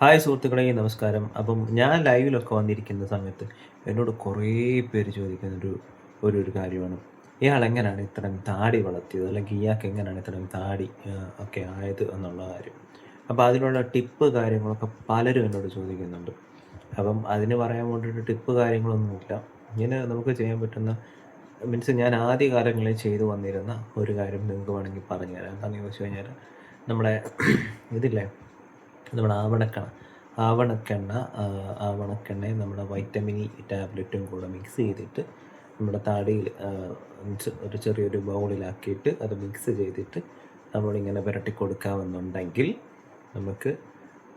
Hi സുഹൃത്തുക്കളെ, നമസ്കാരം. അപ്പം ഞാൻ ലൈവിലൊക്കെ വന്നിരിക്കുന്ന സമയത്ത് എന്നോട് കുറേ പേര് ചോദിക്കുന്നൊരു ഒരു കാര്യമാണ്. ഇയാൾ എങ്ങനെയാണ് ഇത്രയും താടി വളർത്തിയത്? അല്ലെങ്കിൽ ഇയാൾക്ക് എങ്ങനെയാണ് ഇത്രയും താടി ഒക്കെ ആയത് എന്നുള്ള കാര്യം. അപ്പോൾ അതിനുള്ള ടിപ്പ് കാര്യങ്ങളൊക്കെ പലരും എന്നോട് ചോദിക്കുന്നുണ്ട്. അപ്പം അതിന് പറയാൻ വേണ്ടിയിട്ട് ടിപ്പ് കാര്യങ്ങളൊന്നുമില്ല. ഇങ്ങനെ നമുക്ക് ചെയ്യാൻ പറ്റുന്ന മീൻസ് ഞാൻ ആദ്യ കാലങ്ങളിൽ ചെയ്തു വന്നിരുന്ന ഒരു കാര്യം നിങ്ങൾക്ക് വേണമെങ്കിൽ പറഞ്ഞുതരാം. എന്താണെന്ന് ചോദിച്ചു കഴിഞ്ഞാൽ നമ്മുടെ ഇതില്ലേ, നമ്മുടെ ആവണക്കെണ്ണ ആവണക്കെണ്ണയും നമ്മുടെ വൈറ്റമിൻ ഇ ടാബ്ലറ്റും കൂടെ മിക്സ് ചെയ്തിട്ട് നമ്മുടെ താടിയിൽ ഒരു ചെറിയൊരു ബൗളിലാക്കിയിട്ട് അത് മിക്സ് ചെയ്തിട്ട് നമ്മളിങ്ങനെ പുരട്ടി കൊടുക്കാമെന്നുണ്ടെങ്കിൽ നമുക്ക്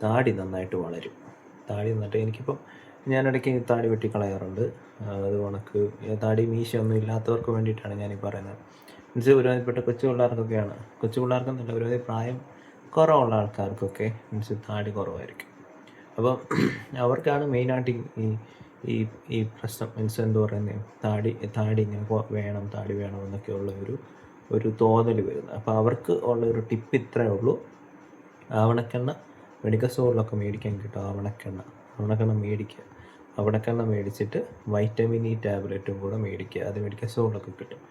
താടി നന്നായിട്ട് വളരും. താടി നന്നായിട്ട് എനിക്കിപ്പം ഞാനിടയ്ക്ക് താടി വെട്ടിക്കളയാറുണ്ട്. അത് കണക്ക് താടി മീശയൊന്നും ഇല്ലാത്തവർക്ക് വേണ്ടിയിട്ടാണ് ഞാനീ പറയുന്നത്. മീൻസ് ഒരുമാതിരിപ്പെട്ട കൊച്ചു പിള്ളേർക്കെന്നല്ല, ഒരുമാതിരി പ്രായം കുറവുള്ള ആൾക്കാർക്കൊക്കെ മീൻസ് താടി കുറവായിരിക്കും. അപ്പം അവർക്കാണ് മെയിനായിട്ട് ഈ ഈ ഈ പ്രശ്നം. മീൻസ് എന്താ പറയുന്നത്, താടി ഇങ്ങനെ താടി വേണം എന്നൊക്കെയുള്ള ഒരു തോന്നൽ വരുന്നത്. അപ്പോൾ അവർക്ക് ഉള്ള ഒരു ടിപ്പ് ഇത്രയേ ഉള്ളൂ. ആവണക്കെണ്ണ മെഡിക്കൽ സ്റ്റോറിലൊക്കെ മേടിക്കാൻ കിട്ടും. ആവണക്കെണ്ണ മേടിക്കുക. ആവണക്കെണ്ണ മേടിച്ചിട്ട് വൈറ്റമിൻ ഇ ടാബ്ലറ്റും കൂടെ മേടിക്കുക. അത് മെഡിക്കൽ സ്റ്റോറിലൊക്കെ കിട്ടും.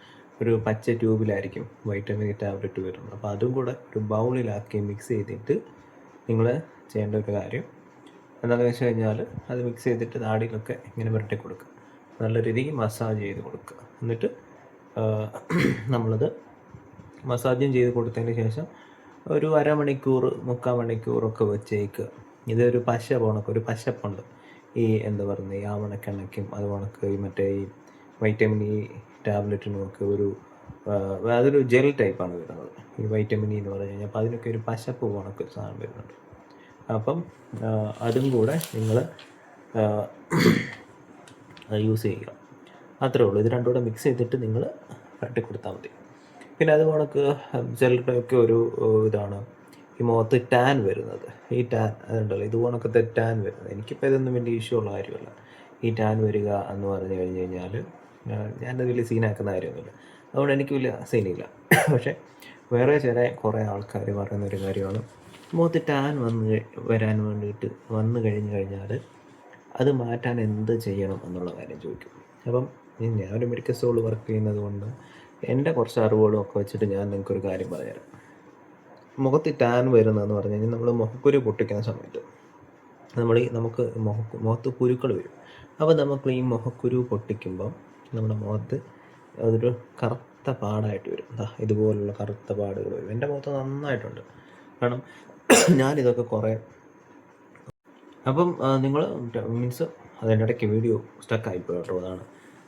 ഒരു പച്ച ട്യൂബിലായിരിക്കും വൈറ്റമിൻ ഇ ടാബ്ലറ്റ് വരുന്നത്. അപ്പോൾ അതും കൂടെ ഒരു ബൗളിലാക്കി മിക്സ് ചെയ്തിട്ട് നിങ്ങൾ ചെയ്യേണ്ട ഒരു കാര്യം എന്താണെന്ന് വെച്ച് കഴിഞ്ഞാൽ, അത് മിക്സ് ചെയ്തിട്ട് താടിയിലൊക്കെ ഇങ്ങനെ പുരട്ടി കൊടുക്കുക. നല്ല രീതിക്ക് മസാജ് ചെയ്ത് കൊടുക്കുക. എന്നിട്ട് നമ്മളത് മസാജും ചെയ്ത് കൊടുത്തതിന് ശേഷം ഒരു അരമണിക്കൂർ 3/4 മണിക്കൂറൊക്കെ വെച്ചേക്കുക. ഇതൊരു ഒരു പശപ്പുണ്ട് ഈ എന്താ പറയുന്നത്, ഈ ആവണക്കെണ്ണയ്ക്കും അത് കണക്ക് ഈ മറ്റേ ഈ വൈറ്റമിൻ ഇ ടാബ്ലറ്റിനുമൊക്കെ അതൊരു ജെൽ ടൈപ്പാണ് വരുന്നത് ഈ വൈറ്റമിൻ ഇ എന്ന് പറഞ്ഞു കഴിഞ്ഞാൽ. അപ്പോൾ അതിനൊക്കെ ഒരു പശപ്പ് കണക്കൊരു സാധനം വരുന്നുണ്ട്. അപ്പം അതും കൂടെ നിങ്ങൾ യൂസ് ചെയ്യുക. അത്രേ ഉള്ളൂ. ഇത് രണ്ടും കൂടെ മിക്സ് ചെയ്തിട്ട് നിങ്ങൾ പുരട്ടി കൊടുത്താൽ മതി. പിന്നെ അത് കണക്ക് ചിലരുടെയൊക്കെ ഒരു ഇതാണ് ഈ മുഖത്ത് ടാൻ വരുന്നത്. ഈ ടാൻ അതുണ്ടല്ലോ, ഇത് കണക്കത്തെ ടാൻ വരുന്നത്. എനിക്കിപ്പോൾ ഇതൊന്നും വലിയ ഇഷ്യൂ ഉള്ള കാര്യമല്ല. ഈ ടാൻ വരിക എന്ന് പറഞ്ഞു കഴിഞ്ഞ് കഴിഞ്ഞാൽ ഞാനത് വലിയ സീനാക്കുന്ന കാര്യമൊന്നുമില്ല. അതുകൊണ്ട് എനിക്ക് വലിയ സീനില്ല. പക്ഷേ വേറെ കുറേ ആൾക്കാർ പറയുന്നൊരു കാര്യമാണ്, മുഖത്ത് ടാൻ വരാൻ വേണ്ടിയിട്ട് വന്നു കഴിഞ്ഞാൽ അത് മാറ്റാൻ എന്ത് ചെയ്യണം എന്നുള്ള കാര്യം ചോദിക്കും. അപ്പം ഞാനൊരു മെഡിക്കൽ സ്റ്റോറിൽ വർക്ക് ചെയ്യുന്നത് കൊണ്ട് എൻ്റെ കുറച്ച് അറിവുകളും ഒക്കെ വെച്ചിട്ട് ഞാൻ നിങ്ങൾക്കൊരു കാര്യം പറഞ്ഞുതരാം. മുഖത്ത് ടാൻ വരുന്നതെന്ന് പറഞ്ഞു കഴിഞ്ഞാൽ നമ്മൾ മുഖക്കുരു പൊട്ടിക്കുന്ന സമയത്ത് നമുക്ക് മുഖത്ത് കുരുക്കൾ വരും. അപ്പോൾ നമുക്ക് ഈ മുഖക്കുരു പൊട്ടിക്കുമ്പോൾ നമ്മുടെ മുഖത്ത് അതൊരു കറുത്ത പാടായിട്ട് വരും. ഇതുപോലുള്ള കറുത്ത പാടുകൾ വരും. എൻ്റെ മുഖത്ത് നന്നായിട്ടുണ്ട്. കാരണം ഞാനിതൊക്കെ കുറേ അപ്പം നിങ്ങൾ മീൻസ് അതിൻ്റെ ഇടയ്ക്ക് വീഡിയോ സ്റ്റക്കായിപ്പോയി കേട്ടോ, അതാണ്.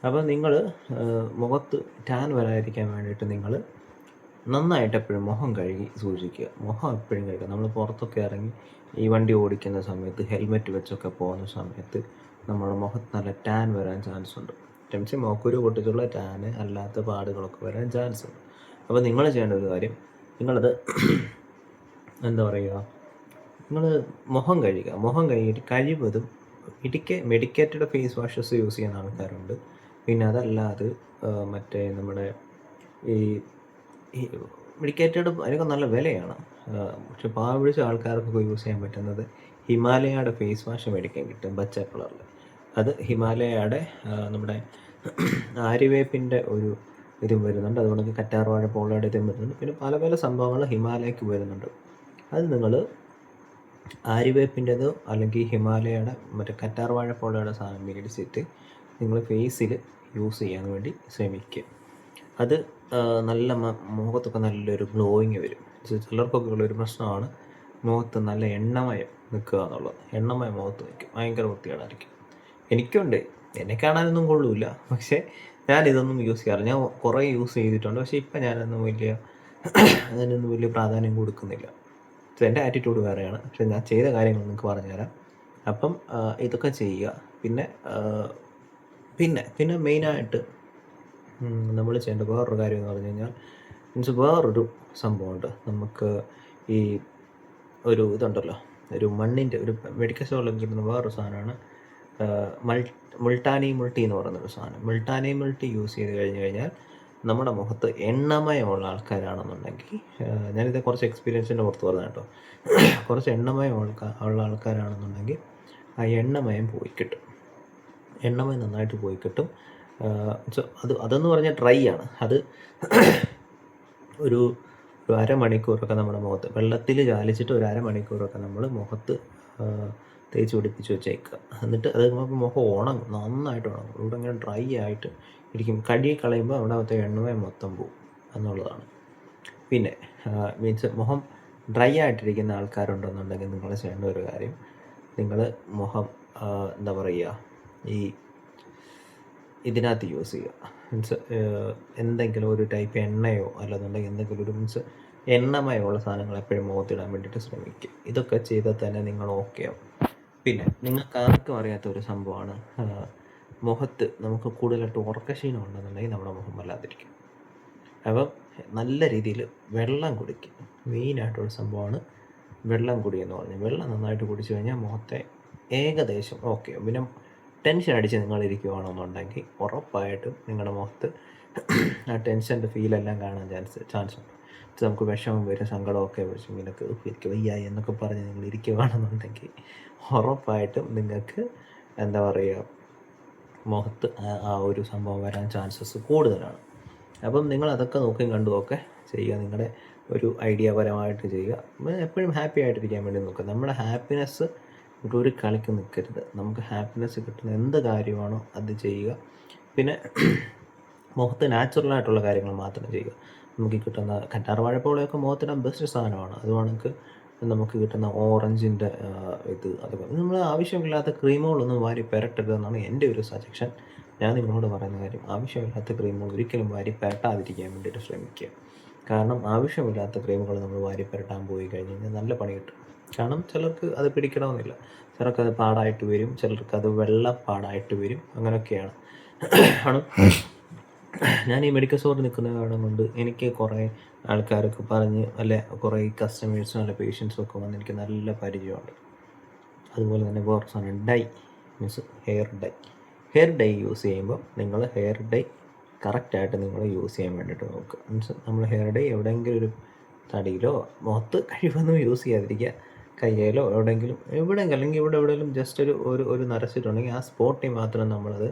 അപ്പം നിങ്ങൾ മുഖത്ത് ടാൻ വരാതിരിക്കാൻ വേണ്ടിയിട്ട് നിങ്ങൾ നന്നായിട്ട് എപ്പോഴും മുഖം കഴുകി സൂക്ഷിക്കുക. മുഖം എപ്പോഴും കഴുകുക. നമ്മൾ പുറത്തൊക്കെ ഇറങ്ങി ഈ വണ്ടി ഓടിക്കുന്ന സമയത്ത് ഹെൽമെറ്റ് വെച്ചൊക്കെ പോകുന്ന സമയത്ത് നമ്മുടെ മുഖത്ത് നല്ല ടാൻ വരാൻ ചാൻസ് ഉണ്ട്. മുഖക്കുരു പൊട്ടിച്ചുള്ള ടാന് അല്ലാത്ത പാടുകളൊക്കെ വരാൻ ചാൻസ് ഉണ്ട്. അപ്പോൾ നിങ്ങൾ ചെയ്യേണ്ട ഒരു കാര്യം, നിങ്ങളത് എന്താ പറയുക, നിങ്ങൾ മുഖം കഴുകിയിട്ട് കഴിവതും മെഡിക്കേറ്റഡ് ഫേസ് വാഷസ് യൂസ് ചെയ്യുന്ന ആൾക്കാരുണ്ട്. പിന്നെ അതല്ലാതെ മറ്റേ നമ്മുടെ ഈ മെഡിക്കേറ്റഡ് അതിനൊക്കെ നല്ല വിലയാണ്. പക്ഷെ പാവപിടിച്ച ആൾക്കാർക്കൊക്കെ യൂസ് ചെയ്യാൻ പറ്റുന്നത് ഹിമാലയയുടെ ഫേസ് വാഷ് മേടിക്കാൻ കിട്ടും പച്ച കളറിൽ. അത് ഹിമാലയയുടെ നമ്മുടെ ആര്യവേപ്പിൻ്റെ ഒരു ഇതും വരുന്നുണ്ട്. അതുകൊണ്ട് കറ്റാർവാഴ പോളയുടെ ഇതും വരുന്നുണ്ട്. പിന്നെ പല പല സംഭവങ്ങൾ ഹിമാലയക്ക് വരുന്നുണ്ട്. അത് നിങ്ങൾ ആര്യവേപ്പിൻ്റെതോ അല്ലെങ്കിൽ ഹിമാലയയുടെ മറ്റേ കറ്റാർവാഴ പോളയുടെ സാധനം മേടിച്ചിട്ട് നിങ്ങൾ ഫേസിൽ യൂസ് ചെയ്യാൻ വേണ്ടി ശ്രമിക്കുക. അത് നല്ല മുഖത്തൊക്കെ നല്ലൊരു ഗ്ലോയിങ് വരും. ചിലർക്കൊക്കെ ഉള്ളൊരു പ്രശ്നമാണ് മുഖത്ത് നല്ല എണ്ണമയം നിൽക്കുക എന്നുള്ളത്. എണ്ണമയം മുഖത്ത് നിൽക്കും, ഭയങ്കര വൃത്തികേടായിരിക്കും. എനിക്കുണ്ട്, എന്നെ കാണാനൊന്നും കൊള്ളൂല. പക്ഷേ ഞാനിതൊന്നും യൂസ് ചെയ്യാറില്ല. ഞാൻ കുറേ യൂസ് ചെയ്തിട്ടുണ്ട്. പക്ഷേ ഇപ്പം ഞാനൊന്നും അതിനൊന്നും വലിയ പ്രാധാന്യം കൊടുക്കുന്നില്ല. എൻ്റെ ആറ്റിറ്റ്യൂഡ് വേറെയാണ്. പക്ഷെ ഞാൻ ചെയ്ത കാര്യങ്ങൾ നിങ്ങൾക്ക് പറഞ്ഞുതരാം. അപ്പം ഇതൊക്കെ ചെയ്യുക. പിന്നെ മെയിനായിട്ട് നമ്മൾ ചെയ്യേണ്ട വേറൊരു കാര്യം എന്ന് പറഞ്ഞു കഴിഞ്ഞാൽ, മീൻസ് വേറൊരു സംഭവമുണ്ട്. നമുക്ക് ഈ ഒരു ഇതുണ്ടല്ലോ, ഒരു മണ്ണിൻ്റെ ഒരു മെഡിക്കൽ സ്റ്റോറിലൊക്കെ കിട്ടുന്ന വേറൊരു സാധനമാണ് മുൾട്ടാനി മുൾട്ടി എന്ന് പറയുന്നൊരു സാധനം. മുൾട്ടാനി മുൾട്ടി യൂസ് ചെയ്ത് കഴിഞ്ഞാൽ നമ്മുടെ മുഖത്ത് എണ്ണമയമുള്ള ആൾക്കാരാണെന്നുണ്ടെങ്കിൽ ഞാനിത് കുറച്ച് എക്സ്പീരിയൻസിൻ്റെ പുറത്ത് പറഞ്ഞ കേട്ടോ. കുറച്ച് എണ്ണമയം ഉള്ള ആൾക്കാരാണെന്നുണ്ടെങ്കിൽ ആ എണ്ണമയം പോയി കിട്ടും. എണ്ണമയം നന്നായിട്ട് പോയി കിട്ടും. അതെന്ന് പറഞ്ഞാൽ ഡ്രൈ ആണ്. അത് ഒരു അരമണിക്കൂറൊക്കെ നമ്മുടെ മുഖത്ത് വെള്ളത്തിൽ ചാലിച്ചിട്ട് ഒരു അരമണിക്കൂറൊക്കെ നമ്മൾ മുഖത്ത് തേച്ച് പിടിപ്പിച്ച് വെച്ചേക്കുക. എന്നിട്ട് അത് മുഖം ഉണങ്ങും, നന്നായിട്ട് ഉണങ്ങും. ഇവിടെ ഇങ്ങനെ ഡ്രൈ ആയിട്ട് ഇരിക്കും. കഴുകി കളയുമ്പോൾ അവിടെ എണ്ണമയം മൊത്തം പോകും എന്നുള്ളതാണ്. പിന്നെ മീൻസ് മുഖം ഡ്രൈ ആയിട്ടിരിക്കുന്ന ആൾക്കാരുണ്ടെന്നുണ്ടെങ്കിൽ നിങ്ങൾ ചെയ്യേണ്ട ഒരു കാര്യം, നിങ്ങൾ മുഖം എന്താ പറയുക, ഈ ഇതിനകത്ത് യൂസ് ചെയ്യുക. മീൻസ് എന്തെങ്കിലും ഒരു ടൈപ്പ് എണ്ണയോ അല്ലെന്നുണ്ടെങ്കിൽ എന്തെങ്കിലും ഒരു മീൻസ് എണ്ണമയമുള്ള സാധനങ്ങൾ എപ്പോഴും മുഖത്തിടാൻ വേണ്ടിയിട്ട് ശ്രമിക്കുക. ഇതൊക്കെ ചെയ്താൽ തന്നെ നിങ്ങൾ ഓക്കെ ആവും. പിന്നെ നിങ്ങൾക്ക് ആർക്കും അറിയാത്ത ഒരു സംഭവമാണ്, മുഖത്ത് നമുക്ക് കൂടുതലായിട്ട് ഉറക്കക്ഷീണം ഉണ്ടെന്നുണ്ടെങ്കിൽ നമ്മുടെ മുഖം വല്ലാതിരിക്കും. അപ്പം നല്ല രീതിയിൽ വെള്ളം കുടിക്കുക. മെയിനായിട്ടുള്ള സംഭവമാണ് വെള്ളം കുടി എന്ന് പറഞ്ഞാൽ. വെള്ളം നന്നായിട്ട് കുടിച്ചു കഴിഞ്ഞാൽ മുഖത്തെ ഏകദേശം ഓക്കെ. പിന്നെ ടെൻഷൻ അടിച്ച് നിങ്ങൾ ഇരിക്കുകയാണെന്നുണ്ടെങ്കിൽ ഉറപ്പായിട്ടും നിങ്ങളുടെ മുഖത്ത് ആ ടെൻഷൻ്റെ ഫീലെല്ലാം കാണാൻ ചാൻസ് ഉണ്ട്. നമുക്ക് വിഷമം വരും, സങ്കടമൊക്കെ വരും, എനിക്ക് വയ്യായി എന്നൊക്കെ പറഞ്ഞ് നിങ്ങൾ ഇരിക്കുകയാണെന്നുണ്ടെങ്കിൽ ഉറപ്പായിട്ടും നിങ്ങൾക്ക് എന്താ പറയുക, മുഖത്ത് ആ ഒരു സംഭവം വരാൻ ചാൻസസ് കൂടുതലാണ്. അപ്പം നിങ്ങൾ അതൊക്കെ നോക്കിയും കണ്ടുമൊക്കെ ചെയ്യുക. നിങ്ങളുടെ ഒരു ഐഡിയ പരമായിട്ട് ചെയ്യുക. എപ്പോഴും ഹാപ്പി ആയിട്ടിരിക്കാൻ വേണ്ടി നോക്കുക. നമ്മുടെ ഹാപ്പിനെസ് ഒരു കളിക്ക് നിൽക്കരുത്. നമുക്ക് ഹാപ്പിനെസ് കിട്ടുന്ന എന്ത് കാര്യമാണോ അത് ചെയ്യുക. പിന്നെ മുഖത്ത് നാച്ചുറലായിട്ടുള്ള കാര്യങ്ങൾ മാത്രം ചെയ്യുക. നമുക്ക് കിട്ടുന്ന കറ്റാർ വാഴപ്പഴമൊക്കെ മുഖത്തിടാൻ ബെസ്റ്റ് സാധനമാണ്. അതുകൊണ്ട് നമുക്ക് കിട്ടുന്ന ഓറഞ്ചിൻ്റെ അതൊക്കെ നമ്മൾ ആവശ്യമില്ലാത്ത ക്രീമുകളൊന്നും വാരി പെരട്ടരുതെന്നാണ് എൻ്റെ ഒരു സജഷൻ. ഞാൻ നിങ്ങളോട് പറയുന്ന കാര്യം, ആവശ്യമില്ലാത്ത ക്രീമുകൾ ഒരിക്കലും വാരി പെരട്ടാതിരിക്കാൻ വേണ്ടിയിട്ട് ശ്രമിക്കുക. കാരണം ആവശ്യമില്ലാത്ത ക്രീമുകൾ നമ്മൾ വാരി പെരട്ടാൻ പോയി കഴിഞ്ഞ് കഴിഞ്ഞാൽ നല്ല പണി കിട്ടും. കാരണം ചിലർക്ക് അത് പിടിക്കണമെന്നില്ല, ചിലർക്ക് അത് പാടായിട്ട് വരും, ചിലർക്ക് അത് വെള്ളപ്പാടായിട്ട് വരും, അങ്ങനെയൊക്കെയാണ്. ആണ് ഞാൻ ഈ മെഡിക്കൽ സ്റ്റോറിൽ നിൽക്കുന്ന കാരണം കൊണ്ട് എനിക്ക് കുറേ ആൾക്കാരൊക്കെ പറഞ്ഞ് കുറേ കസ്റ്റമേഴ്സും പേഷ്യൻസും ഒക്കെ വന്ന് എനിക്ക് നല്ല പരിചയമുണ്ട്. അതുപോലെ തന്നെ വേറെ സാധനം dye, means hair dye use ചെയ്യുമ്പോൾ നിങ്ങൾ ഹെയർ ഡൈ കറക്റ്റായിട്ട് നിങ്ങൾ യൂസ് ചെയ്യാൻ വേണ്ടിയിട്ട് നോക്കുക. മീൻസ് നമ്മൾ ഹെയർ ഡൈ എവിടെയെങ്കിലും ഒരു തടിയിലോ മുഖത്ത് കഴിവൊന്നും യൂസ് ചെയ്യാതിരിക്കുക. കയ്യിലോ എവിടെയെങ്കിലും അല്ലെങ്കിൽ ഇവിടെ എവിടെയെങ്കിലും ജസ്റ്റ് ഒരു നരച്ചിട്ടുണ്ടെങ്കിൽ ആ സ്പോട്ടിൽ മാത്രം നമ്മളത്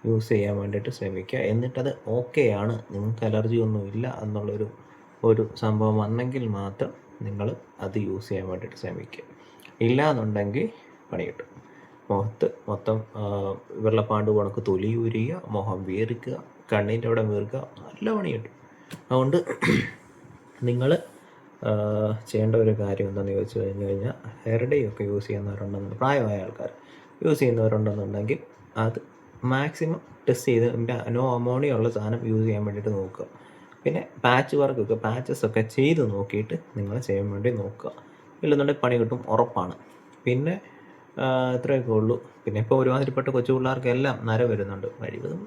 യൂസ് ചെയ്യാൻ വേണ്ടിയിട്ട് ശ്രമിക്കുക. എന്നിട്ടത് ഓക്കെയാണ്, നിങ്ങൾക്ക് അലർജി ഒന്നും ഇല്ല എന്നുള്ളൊരു സംഭവം വന്നെങ്കിൽ മാത്രം നിങ്ങൾ അത് യൂസ് ചെയ്യാൻ വേണ്ടിയിട്ട് ശ്രമിക്കുക. ഇല്ല എന്നുണ്ടെങ്കിൽ പണി കിട്ടും. മുഖത്ത് മൊത്തം വെള്ളപ്പാണ്ട് കണക്ക് തൊലി ഉരിയുക, മുഖം വീർക്കുക, കണ്ണിൻ്റെ അവിടെ വീർക്കുക, നല്ല പണി കിട്ടും. അതുകൊണ്ട് നിങ്ങൾ ചെയ്യേണ്ട ഒരു കാര്യം എന്താണെന്ന് ചോദിച്ചു കഴിഞ്ഞാൽ, ഹെയർ ഡൈ ഒക്കെ യൂസ് ചെയ്യുന്നവരുണ്ടെന്നുണ്ടെങ്കിൽ, പ്രായമായ ആൾക്കാർ യൂസ് ചെയ്യുന്നവരുണ്ടെന്നുണ്ടെങ്കിൽ അത് മാക്സിമം ടെസ്റ്റ് ചെയ്ത് നോ അമോണിയ ഉള്ള സാധനം യൂസ് ചെയ്യാൻ വേണ്ടിയിട്ട് നോക്കുക. പിന്നെ പാച്ചസ് ഒക്കെ ചെയ്ത് നോക്കിയിട്ട് നിങ്ങൾ ചെയ്യാൻ വേണ്ടി നോക്കുക. ഇല്ലെന്നുണ്ടെങ്കിൽ പണി കിട്ടും, ഉറപ്പാണ്. പിന്നെ ഇത്രയൊക്കെ ഉള്ളൂ. പിന്നെ ഇപ്പോൾ ഒരുമാതിരിപ്പെട്ട കൊച്ചു പിള്ളേർക്കെല്ലാം നര വരുന്നുണ്ട്. കഴിവതും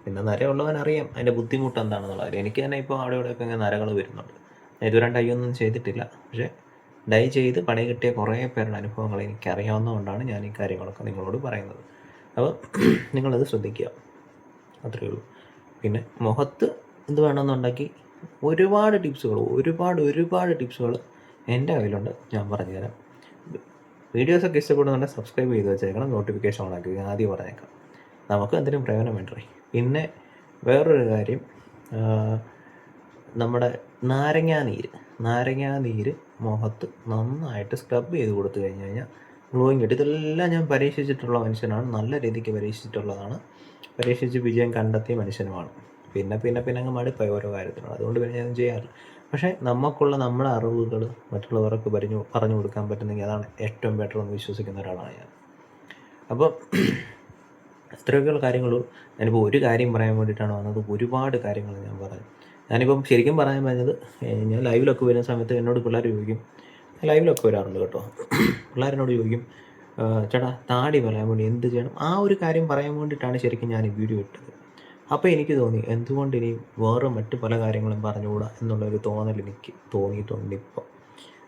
പിന്നെ നരയുള്ളവനറിയാം അതിൻ്റെ ബുദ്ധിമുട്ട് എന്താണെന്നുള്ള കാര്യം. എനിക്ക് തന്നെ ഇപ്പോൾ അവിടെ ഇവിടെയൊക്കെ ഇങ്ങനെ നരകൾ വരുന്നുണ്ട്. ഇതുവരെ ഡൈ ഒന്നും ചെയ്തിട്ടില്ല, പക്ഷേ ഡൈ ചെയ്ത് പണി കിട്ടിയ കുറേ പേരുടെ അനുഭവങ്ങൾ എനിക്കറിയാവുന്നതുകൊണ്ടാണ് ഞാൻ ഈ കാര്യങ്ങളൊക്കെ നിങ്ങളോട് പറയുന്നത്. അപ്പോൾ നിങ്ങളത് ശ്രദ്ധിക്കുക, അത്രയേ ഉള്ളൂ. പിന്നെ മുഖത്ത് എന്ത് വേണമെന്നുണ്ടെങ്കിൽ ഒരുപാട് ടിപ്സുകൾ എൻ്റെ കയ്യിലുണ്ട്, ഞാൻ പറഞ്ഞുതരാം. വീഡിയോസൊക്കെ ഇഷ്ടപ്പെടുന്നുണ്ടെങ്കിൽ സബ്സ്ക്രൈബ് ചെയ്ത് വെച്ചേക്കണം, നോട്ടിഫിക്കേഷൻ ഓൺ ആക്കി. ആദ്യം പറഞ്ഞേക്കാം, നമുക്ക് എന്തിനും പ്രയോജനം വേണ്ടേ. പിന്നെ വേറൊരു കാര്യം, നമ്മുടെ നാരങ്ങാനീര് മുഖത്ത് നന്നായിട്ട് സ്ക്രബ് ചെയ്ത് കൊടുത്തു കഴിഞ്ഞ് കഴിഞ്ഞാൽ ഗ്ലോയിങ് കിട്ടും. ഇതെല്ലാം ഞാൻ പരീക്ഷിച്ചിട്ടുള്ള മനുഷ്യനാണ്, നല്ല രീതിക്ക് പരീക്ഷിച്ചിട്ടുള്ളതാണ്, പരീക്ഷിച്ച് വിജയം കണ്ടെത്തിയ മനുഷ്യനുമാണ്. പിന്നെ അങ്ങ് മടുപ്പായി ഓരോ കാര്യത്തിനും. അതുകൊണ്ട് പിന്നെ ഞാൻ ചെയ്യാറില്ല. പക്ഷേ നമ്മുടെ അറിവുകൾ മറ്റുള്ളവർക്ക് പറഞ്ഞു കൊടുക്കാൻ പറ്റുന്നെങ്കിൽ അതാണ് ഏറ്റവും ബെറ്റർ എന്ന് വിശ്വസിക്കുന്ന ഒരാളാണ് ഞാൻ. അപ്പോൾ ഇത്രയൊക്കെയുള്ള കാര്യങ്ങളും. ഞാനിപ്പോൾ ഒരു കാര്യം പറയാൻ വേണ്ടിയിട്ടാണ് വന്നത്, ഒരുപാട് കാര്യങ്ങൾ ഞാൻ പറഞ്ഞു. ഞാനിപ്പം ശരിക്കും പറയാൻ പറഞ്ഞത്, ഞാൻ ലൈവിലൊക്കെ വരുന്ന സമയത്ത് എന്നോട് പിള്ളേർ ചോദിക്കും, ലൈവിലൊക്കെ വരാറുണ്ട് കേട്ടോ, പിള്ളേരെന്നോട് ചോദിക്കും, ചേട്ടാ താടി പറയാൻ വേണ്ടി എന്ത് ചെയ്യണം? ആ ഒരു കാര്യം പറയാൻ വേണ്ടിയിട്ടാണ് ശരിക്കും ഞാൻ ഈ വീഡിയോ ഇട്ടത്. അപ്പോൾ എനിക്ക് തോന്നി, എന്തുകൊണ്ട് ഇനി മറ്റു പല കാര്യങ്ങളും പറഞ്ഞുകൂടാ എന്നുള്ളൊരു തോന്നൽ എനിക്ക് തോന്നിയിട്ടുണ്ട് ഇപ്പോൾ.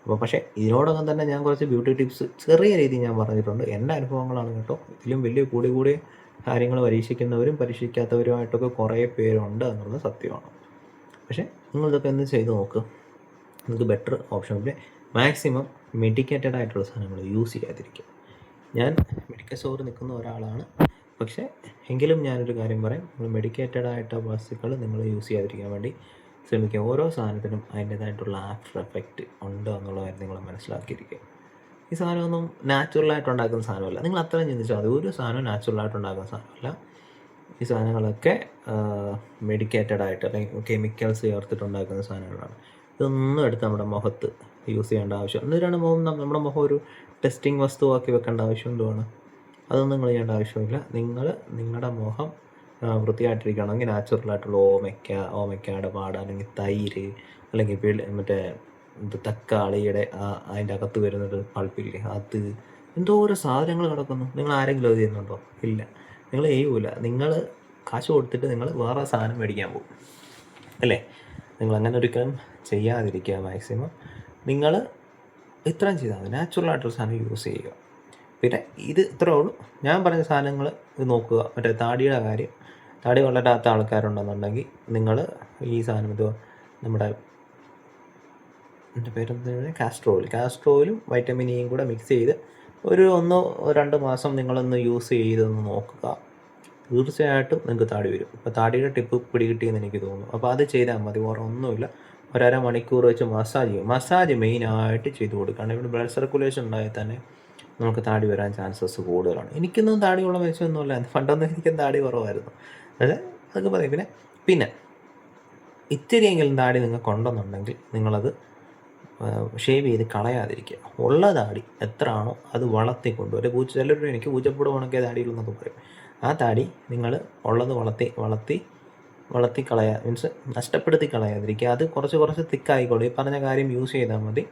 അപ്പോൾ പക്ഷേ ഇതിനോടകം തന്നെ ഞാൻ കുറച്ച് ബ്യൂട്ടി ടിപ്സ് ചെറിയ രീതിയിൽ ഞാൻ പറഞ്ഞിട്ടുണ്ട്. എൻ്റെ അനുഭവങ്ങളാണ് കേട്ടോ. ഇതിലും വലിയ കൂടിയ കാര്യങ്ങൾ പരീക്ഷിക്കുന്നവരും പരീക്ഷിക്കാത്തവരുമായിട്ടൊക്കെ കുറേ പേരുണ്ട് എന്നുള്ളത് സത്യമാണ്. പക്ഷേ നിങ്ങളിതൊക്കെ ഒന്ന് ചെയ്ത് നോക്കുക. നിങ്ങൾക്ക് ബെറ്റർ ഓപ്ഷൻ. പിന്നെ മാക്സിമം മെഡിക്കേറ്റഡ് ആയിട്ടുള്ള സാധനങ്ങൾ യൂസ് ചെയ്യാതിരിക്കുക. ഞാൻ മെഡിക്കൽ സ്റ്റോറിൽ നിൽക്കുന്ന ഒരാളാണ്. പക്ഷേ എങ്കിലും ഞാനൊരു കാര്യം പറയാം, നിങ്ങൾ മെഡിക്കേറ്റഡ് ആയിട്ട് വസ്തുക്കൾ നിങ്ങൾ യൂസ് ചെയ്യാതിരിക്കാൻ വേണ്ടി ശ്രമിക്കുക. ഓരോ സാധനത്തിനും അതിൻ്റേതായിട്ടുള്ള ആഫ്റ്റർ എഫക്റ്റ് ഉണ്ട് എന്നുള്ള കാര്യം നിങ്ങൾ മനസ്സിലാക്കിയിരിക്കുക. ഈ സാധനമൊന്നും നാച്ചുറലായിട്ട് ഉണ്ടാക്കുന്ന സാധനമല്ല. നിങ്ങൾ അത്രയും ചിന്തിച്ചാൽ മതി. ഒരു സാധനം നാച്ചുറലായിട്ട് ഉണ്ടാക്കുന്ന സാധനമല്ല. ഈ സാധനങ്ങളൊക്കെ മെഡിക്കേറ്റഡ് ആയിട്ട് അല്ലെങ്കിൽ കെമിക്കൽസ് ചേർത്തിട്ടുണ്ടാക്കുന്ന സാധനങ്ങളാണ്. ഇതൊന്നും എടുത്ത് നമ്മുടെ മുഖത്ത് യൂസ് ചെയ്യേണ്ട ആവശ്യം. എന്നിട്ടാണ് നമ്മുടെ മുഖം ഒരു ടെസ്റ്റിംഗ് വസ്തുവാക്കി വെക്കേണ്ട ആവശ്യം എന്തുവാണ്? അതൊന്നും നിങ്ങൾ ചെയ്യേണ്ട ആവശ്യമില്ല. നിങ്ങളുടെ മുഖം വൃത്തിയായിട്ടിരിക്കണമെങ്കിൽ നാച്ചുറലായിട്ടുള്ള ഓമയ്ക്കയുടെ പാട, അല്ലെങ്കിൽ തൈര്, അല്ലെങ്കിൽ മറ്റേ തക്കാളിയുടെ അതിൻ്റെ അകത്ത് വരുന്നൊരു പൾപ്പില്ലേ, അത് എന്തോരോ സാധനങ്ങൾ കിടക്കുന്നു. നിങ്ങൾ ആരെങ്കിലും അത് ചെയ്യുന്നുണ്ടോ? ഇല്ല, നിങ്ങൾ ചെയ്യൂല. നിങ്ങൾ കാശ് കൊടുത്തിട്ട് നിങ്ങൾ വേറെ സാധനം മേടിക്കാൻ പോകും അല്ലേ? നിങ്ങൾ അങ്ങനെ ഒരിക്കലും ചെയ്യാതിരിക്കുക. മാക്സിമം നിങ്ങൾ ഇത്രയും ചെയ്താൽ മതി. നാച്ചുറലായിട്ടൊരു സാധനം യൂസ് ചെയ്യുക. പിന്നെ ഇത് ഇത്രേ ഉള്ളൂ. ഞാൻ പറഞ്ഞ സാധനങ്ങൾ ഇത് നോക്കുക. മറ്റേ താടിയുടെ കാര്യം, താടി വളരാത്ത ആൾക്കാരുണ്ടെന്നുണ്ടെങ്കിൽ നിങ്ങൾ ഈ സാധനം നമ്മുടെ എൻ്റെ പേരെന്താണ്, കാസ്ട്രോയിലും വൈറ്റമിൻ ഇയും കൂടെ മിക്സ് ചെയ്ത് ഒരു 1-2 മാസം നിങ്ങളൊന്ന് യൂസ് ചെയ്തൊന്ന് നോക്കുക. തീർച്ചയായിട്ടും നിങ്ങൾക്ക് താടി വരും. ഇപ്പോൾ താടിയുടെ ടിപ്പ് പിടികിട്ടിയെന്ന് എനിക്ക് തോന്നുന്നു. അപ്പോൾ അത് ചെയ്താൽ മതി. വേറെ ഒന്നുമില്ല. 1.5 മണിക്കൂർ വെച്ച് മസാജ് മെയിനായിട്ട് ചെയ്ത് കൊടുക്കുകയാണ്. ഇവിടെ ബ്ലഡ് സർക്കുലേഷൻ ഉണ്ടായാൽ തന്നെ നമുക്ക് താടി വരാൻ ചാൻസസ് കൂടുതലാണ്. എനിക്കൊന്നും താടിയുള്ള വയസ്സൊന്നുമില്ല. പണ്ടൊന്നും എനിക്കും താടി കുറവായിരുന്നു. അതൊക്കെ പറയും. പിന്നെ ഇത്തിരിയെങ്കിലും താടി നിങ്ങൾക്ക് ഉണ്ടെന്നുണ്ടെങ്കിൽ നിങ്ങളത് ഷേവ് ചെയ്ത് കളയാതിരിക്കുക. ഉള്ള താടി എത്ര ആണോ അത് വളർത്തിക്കൊണ്ടുവരും. ചിലർ എനിക്ക് പൂച്ചപ്പൂട ഉണക്കിയ താടിയില്ലെന്നൊക്കെ പറയും. ആ താടി നിങ്ങൾ ഉള്ളത് വളർത്തി മീൻസ് നഷ്ടപ്പെടുത്തി കളയാതിരിക്കുക. അത് കുറച്ച് തിക്കായിക്കോളും. ഈ പറഞ്ഞ കാര്യം യൂസ് ചെയ്താൽ മതി.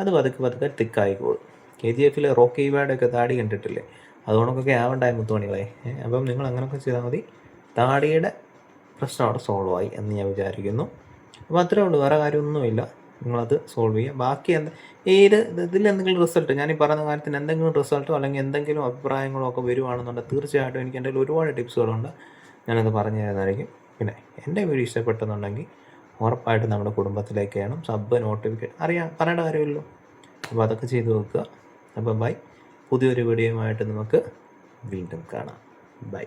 അത് പതുക്കെ തിക്കായിക്കോളും. KGF റോക്കി വാഡൊക്കെ താടി കണ്ടിട്ടില്ലേ? അതുകൊണ്ടൊക്കെ ആവണ്ടായ മുത്തുമണികളെ. അപ്പം നിങ്ങൾ അങ്ങനെയൊക്കെ ചെയ്താൽ മതി. താടിയുടെ പ്രശ്നം അവിടെ സോൾവ് ആയി എന്ന് ഞാൻ വിചാരിക്കുന്നു. അപ്പോൾ അത്രേ ഉള്ളൂ. വേറെ കാര്യമൊന്നുമില്ല. നിങ്ങളത് സോൾവ് ചെയ്യുക. ബാക്കി ഇതിലെന്തെങ്കിലും റിസൾട്ട്, ഞാൻ ഈ പറയുന്ന കാര്യത്തിന് എന്തെങ്കിലും റിസൾട്ടോ അല്ലെങ്കിൽ എന്തെങ്കിലും അഭിപ്രായങ്ങളോ ഒക്കെ വരുവാണെന്നുണ്ടെങ്കിൽ തീർച്ചയായിട്ടും എനിക്ക് എൻ്റെ ഒരുപാട് ടിപ്സുകളുണ്ട്. ഞാനത് പറഞ്ഞു തരുന്നതായിരിക്കും. പിന്നെ എൻ്റെ വീഡിയോ ഇഷ്ടപ്പെട്ടെന്നുണ്ടെങ്കിൽ ഉറപ്പായിട്ടും നമ്മുടെ കുടുംബത്തിലേക്ക് ചെയ്യണം. സബ്, നോട്ടിഫിക്കേഷൻ പറയേണ്ട കാര്യമില്ലല്ലോ. അപ്പോൾ അതൊക്കെ ചെയ്ത് വെക്കുക. അപ്പോൾ ബൈ. പുതിയൊരു വീഡിയോയുമായിട്ട് നമുക്ക് വീണ്ടും കാണാം. ബൈ.